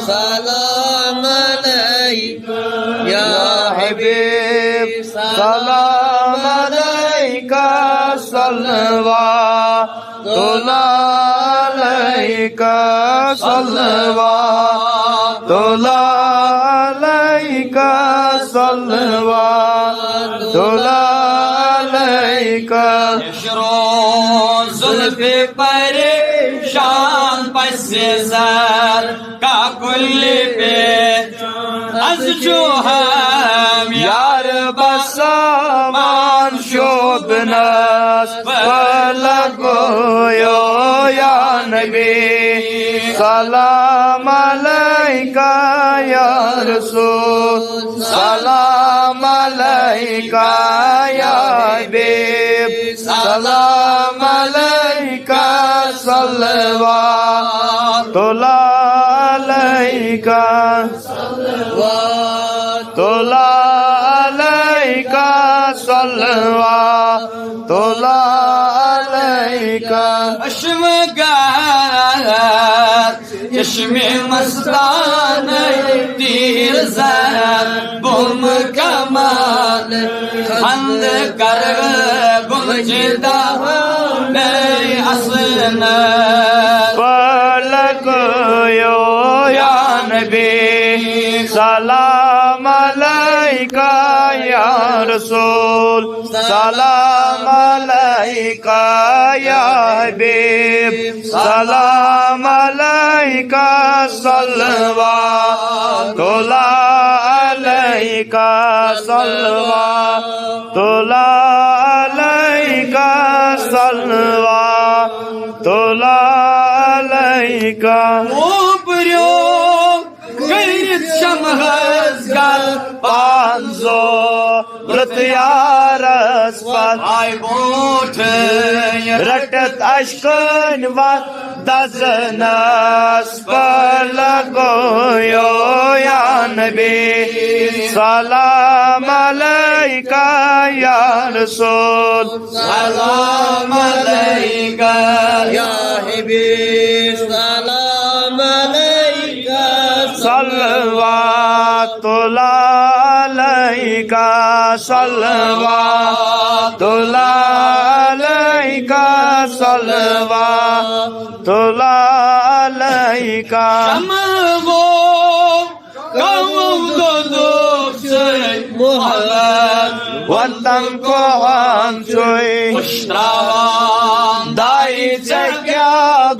सलाम अलैका या हबीब सलाम अलैका सल्लल्लाहु अलैका सल्लल्लाहु अलैका सल्लल्लाहु अलैका जुल्फ़े परेशान पसेज़र का कुल्ली पे az जो हम यार बसामान शोभनस लगो या नबी सलाम अलैका या रसूल सलाम अलैका या हबीब सलाम अलैका सल्लल्लाहु अलैका सल्लल्लाहु अलैका सल्लल्लाहु अलैका अशमगार चश्मे मस्तान तीर ज़र बुम कमाल खंद कर गुमजिदा नहीं असना पलकोयो या नबी सलाम अलैका या रसूल सलाम अलैका या हबीब सलाम अलैका सल्लल्लाहु अलैका सल्लल्लाहु अलैका सल्लल्लाहु अलैका मुबरियो गैरत शमहज गल पांजो रतयारस पर आई बोठ रटत अश्कन व दजनस पर लगोयो या नबी सलाम अलैका या रसूल सलाम अलैका या हबीब सलाम अलैका सल्लल्लाहु अलैका सल्लल्लाहु अलैका सल्लल्लाहु अलैका शमगो मोहब्बत वतन को हम चोई खुशरावान दाई चक्या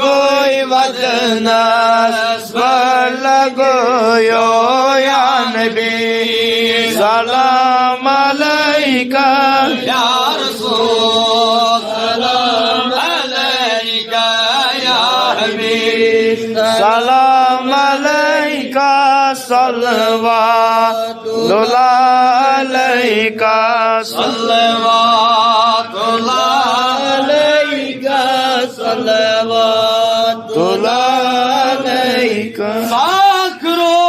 गोई वतनस पर लगोयो या नबी सलाम अलैका या रसूल सलाम अलैका या हबीब सलाम अलैका सल्लल्लाहु अलैका सल्लल्लाहु अलैका सल्लल्लाहु अलैका साकरो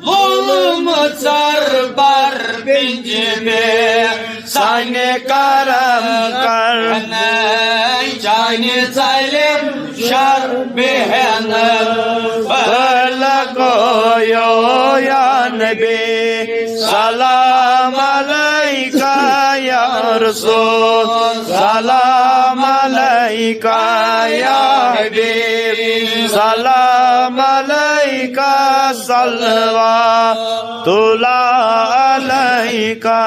जुल्म सरबर बिंज में साने करम कर जाने जालिम शर बेहन लगोयो या नबी सलाम अलैका या रसूल सलाम अलैका या हबीब सलाम अलैका सल्लल्लाहु अलैका